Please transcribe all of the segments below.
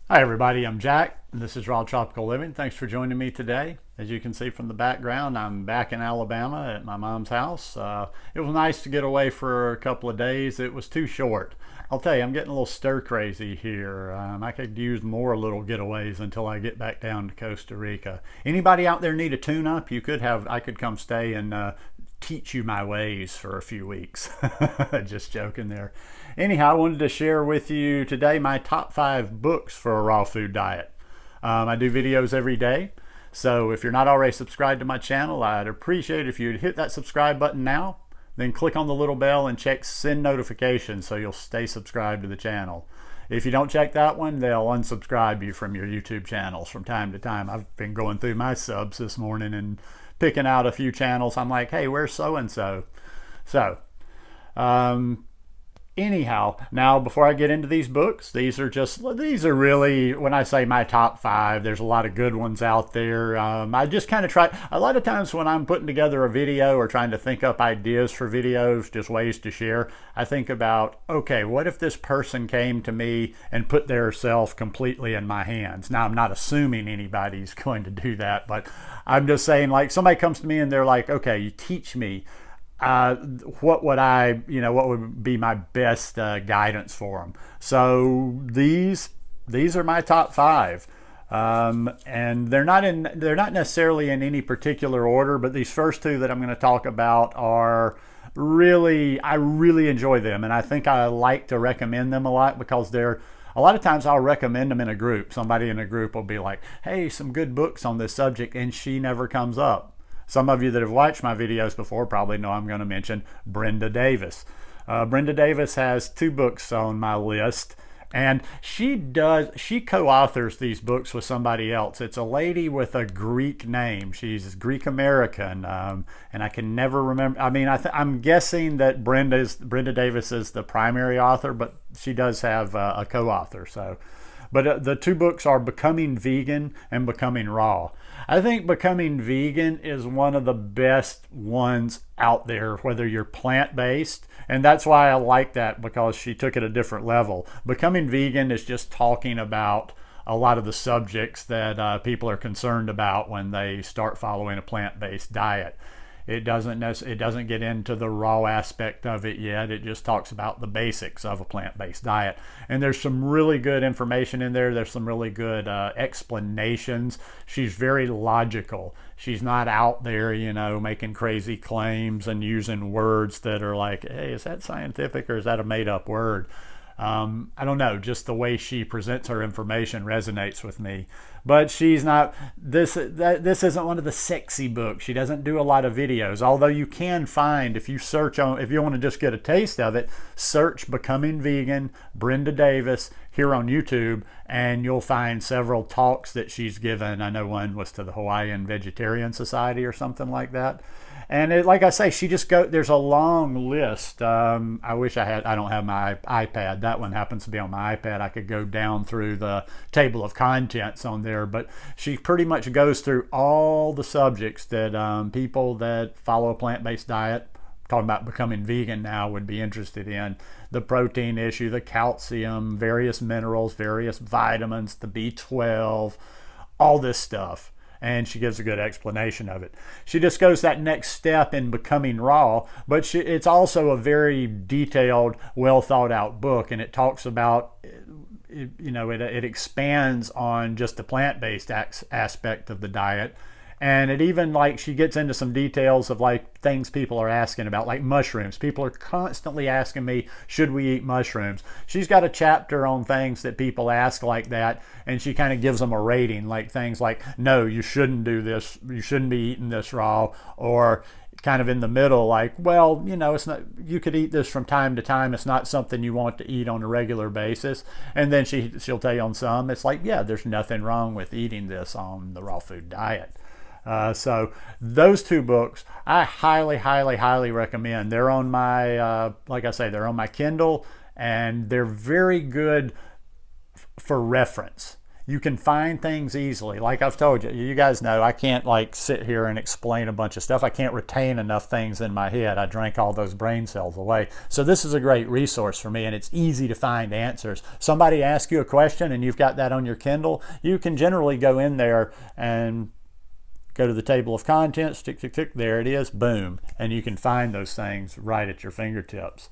Hi everybody, I'm Jack, and this is Raw Tropical Living. Thanks for joining me today. As you can see from the background, I'm back in Alabama at my mom's house. It was nice to get away for a couple of days. It was too short. I'll tell you, I'm getting a little stir crazy here. I could use more little getaways until I get back down to Costa Rica. Anybody out there need a tune-up? I could come stay and teach you my ways for a few weeks. Just joking there. Anyhow, I wanted to share with you today my top 5 books for a raw food diet. I do videos every day, so if you're not already subscribed to my channel, I'd appreciate if you'd hit that subscribe button now, then click on the little bell and check send notifications so you'll stay subscribed to the channel. If you don't check that one, they'll unsubscribe you from your YouTube channels from time to time. I've been going through my subs this morning and picking out a few channels. I'm like, hey, where's so-and-so? So, anyhow, now before I get into these books, these are really, when I say my top 5, there's a lot of good ones out there. I just kind of try, a lot of times when I'm putting together a video or trying to think up ideas for videos, just ways to share, I think about, okay, what if this person came to me and put their self completely in my hands? Now, I'm not assuming anybody's going to do that, but I'm just saying, like, somebody comes to me and they're like, okay, you teach me. What would be my best guidance for them? So these are my top 5, and they're not necessarily in any particular order. But these first 2 that I'm going to talk about are I really enjoy them, and I think I like to recommend them a lot because they're. A lot of times I'll recommend them in a group. Somebody in a group will be like, hey, some good books on this subject, and she never comes up. Some of you that have watched my videos before probably know I'm going to mention Brenda Davis. Brenda Davis has 2 books on my list, and she co-authors these books with somebody else. It's a lady with a Greek name. She's Greek American, and I can never remember. I mean, I'm guessing that Brenda Davis is the primary author, but she does have a co-author. So. But the 2 books are Becoming Vegan and Becoming Raw. I think Becoming Vegan is one of the best ones out there, whether you're plant-based. And that's why I like that, because she took it a different level. Becoming Vegan is just talking about a lot of the subjects that people are concerned about when they start following a plant-based diet. It doesn't get into the raw aspect of it yet. It just talks about the basics of a plant-based diet. And there's some really good information in there. There's some really good explanations. She's very logical. She's not out there, making crazy claims and using words that are like, hey, is that scientific or is that a made-up word? I don't know, just the way she presents her information resonates with me. But she's not, this isn't one of the sexy books. She doesn't do a lot of videos, although you can find, if you want to just get a taste of it, search Becoming Vegan, Brenda Davis, here on YouTube, and you'll find several talks that she's given. I know one was to the Hawaiian Vegetarian Society or something like that. And like I say, there's a long list. I don't have my iPad. That one happens to be on my iPad. I could go down through the table of contents on there, but she pretty much goes through all the subjects that people that follow a plant-based diet, talking about becoming vegan now, would be interested in. The protein issue, the calcium, various minerals, various vitamins, the B12, all this stuff. And she gives a good explanation of it. She just goes that next step in Becoming Raw, but it's also a very detailed, well thought out book, and it talks about, it expands on just the plant-based aspect of the diet. And it even, she gets into some details of things people are asking about, like mushrooms. People are constantly asking me, should we eat mushrooms? She's got a chapter on things that people ask like that, and she kind of gives them a rating, like things like, no, you shouldn't do this, you shouldn't be eating this raw, or kind of in the middle, like, well, it's not, you could eat this from time to time, it's not something you want to eat on a regular basis. And then she'll tell you on some, it's like, yeah, there's nothing wrong with eating this on the raw food diet. So those 2 books I highly, highly, highly recommend. They're on my, like I say, they're on my Kindle, and they're very good for reference. You can find things easily. Like I've told you, you guys know I can't like sit here and explain a bunch of stuff. I can't retain enough things in my head. I drank all those brain cells away. So this is a great resource for me, and it's easy to find answers. Somebody asks you a question and you've got that on your Kindle, you can generally go in there and go to the table of contents, tick, tick, tick, there it is, boom. And you can find those things right at your fingertips.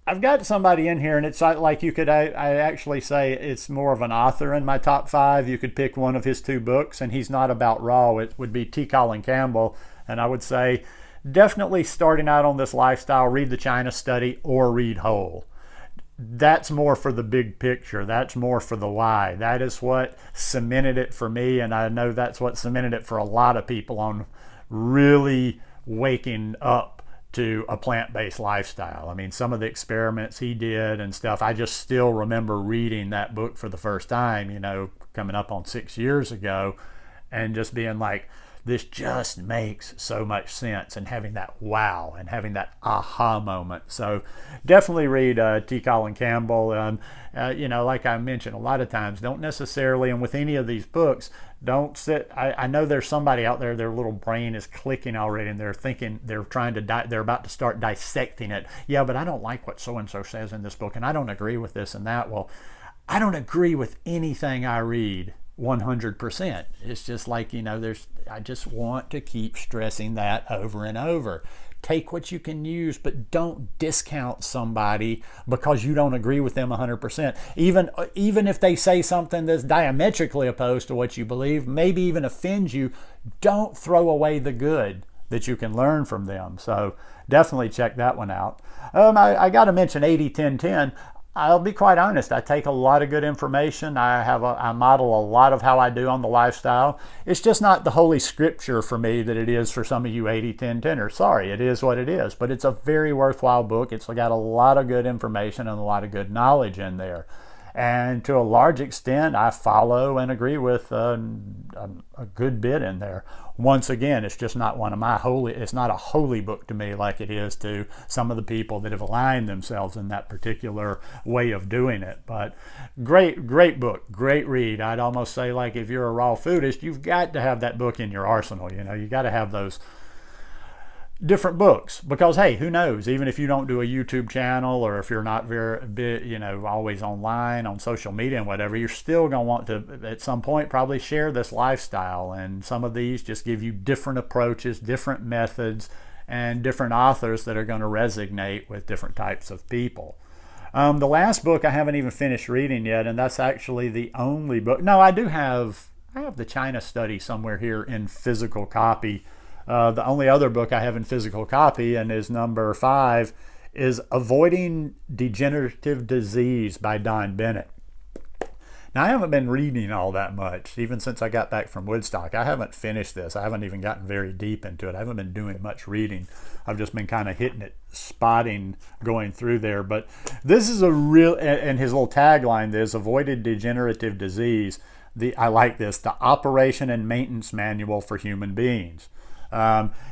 I've got somebody in here, and it's like you could, I actually say it's more of an author in my top 5. You could pick one of his 2 books, and he's not about raw. It would be Colin Campbell. And I would say definitely starting out on this lifestyle, read the China Study or read Whole. That's more for the big picture. That's more for the why. That is what cemented it for me, and I know that's what cemented it for a lot of people on really waking up to a plant-based lifestyle. I mean, some of the experiments he did and stuff, I just still remember reading that book for the first time, coming up on 6 years ago, and just being like, this just makes so much sense, and having that wow and having that aha moment. So definitely read Colin Campbell. Like I mentioned a lot of times, don't necessarily, and with any of these books, don't sit. I know there's somebody out there, their little brain is clicking already, and they're thinking, they're about to start dissecting it. Yeah, but I don't like what so-and-so says in this book, and I don't agree with this and that. Well, I don't agree with anything I read 100%. It's just like, I just want to keep stressing that over and over. Take what you can use, but don't discount somebody because you don't agree with them 100%. Even if they say something that's diametrically opposed to what you believe, maybe even offends you, don't throw away the good that you can learn from them. So definitely check that one out. I got to mention 80-10-10. I'll be quite honest, I take a lot of good information. I model a lot of how I do on the lifestyle. It's just not the holy scripture for me that it is for some of you 80-10-10ers. Sorry, it is what it is. But it's a very worthwhile book. It's got a lot of good information and a lot of good knowledge in there. And to a large extent, I follow and agree with a good bit in there. Once again, it's just not it's not a holy book to me like it is to some of the people that have aligned themselves in that particular way of doing it. But great book, great read. I'd almost say, like, if you're a raw foodist, you've got to have that book in your arsenal. You got to have those different books, because hey, who knows, even if you don't do a YouTube channel, or if you're not very always online on social media and whatever, you're still going to want to at some point probably share this lifestyle. And some of these just give you different approaches, different methods, and different authors that are going to resonate with different types of people. The last book I haven't even finished reading yet, and that's actually the only book. No, I have the China Study somewhere here in physical copy. The only other book I have in physical copy, and is number 5, is Avoiding Degenerative Disease by Don Bennett. Now, I haven't been reading all that much, even since I got back from Woodstock. I haven't finished this. I haven't even gotten very deep into it. I haven't been doing much reading. I've just been kind of hitting it, spotting, going through there. But this is a real, and his little tagline is Avoided Degenerative Disease. I like this, the Operation and Maintenance Manual for Human Beings.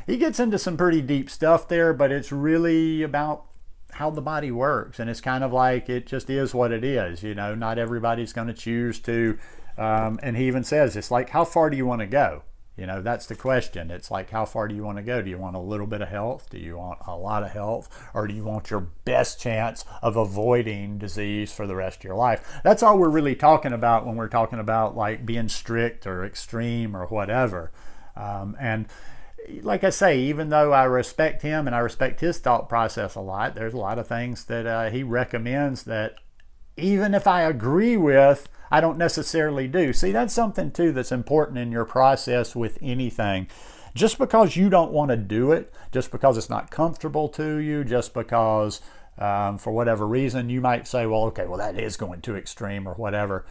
He gets into some pretty deep stuff there, but it's really about how the body works, and it's kind of like, it just is what it is. Not everybody's going to choose to, and he even says, it's like, how far do you want to go? That's the question. It's like, how far do you want to go? Do you want a little bit of health? Do you want a lot of health? Or do you want your best chance of avoiding disease for the rest of your life? That's all we're really talking about when we're talking about like being strict or extreme or whatever. And like I say, even though I respect him and I respect his thought process a lot, there's a lot of things that he recommends that even if I agree with, I don't necessarily do. See, that's something too that's important in your process with anything. Just because you don't want to do it, just because it's not comfortable to you, just because for whatever reason you might say, well, okay, well, that is going too extreme or whatever.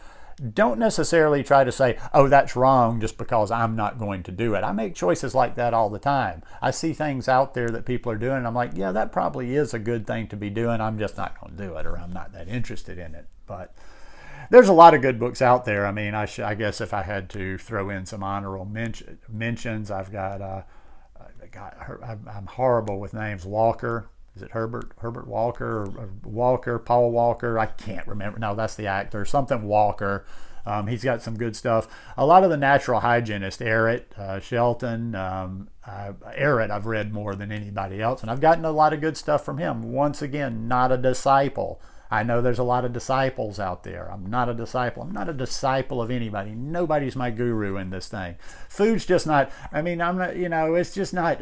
Don't necessarily try to say, oh, that's wrong just because I'm not going to do it. I make choices like that all the time. I see things out there that people are doing, and I'm like, yeah, that probably is a good thing to be doing. I'm just not going to do it, or I'm not that interested in it. But there's a lot of good books out there. I mean, I guess if I had to throw in some honorable mentions, I've got, I'm horrible with names. Walker, is it Herbert Walker or Walker, Paul Walker? I can't remember. No, that's the actor. Something Walker. He's got some good stuff. A lot of the natural hygienists, Errett, Shelton, Errett, I've read more than anybody else, and I've gotten a lot of good stuff from him. Once again, not a disciple. I know there's a lot of disciples out there. I'm not a disciple. I'm not a disciple of anybody. Nobody's my guru in this thing. Food's just not, I mean, I'm not, it's just not,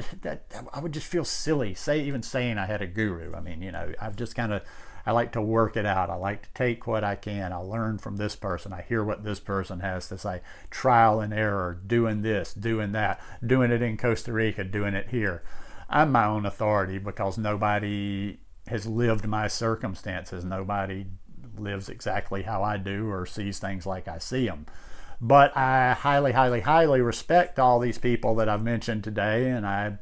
I would just feel silly even saying I had a guru. I mean, I've just kind of, I like to work it out. I like to take what I can. I learn from this person. I hear what this person has to say. Trial and error, doing this, doing that, doing it in Costa Rica, doing it here. I'm my own authority because nobody has lived my circumstances. Nobody lives exactly how I do or sees things like I see them. But I highly, highly, highly respect all these people that I've mentioned today, and I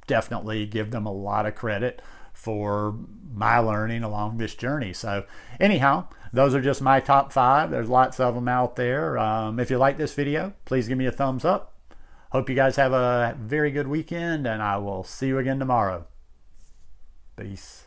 definitely give them a lot of credit for my learning along this journey. So anyhow, those are just my top 5. There's lots of them out there. If you like this video, please give me a thumbs up. Hope you guys have a very good weekend, and I will see you again tomorrow. Peace.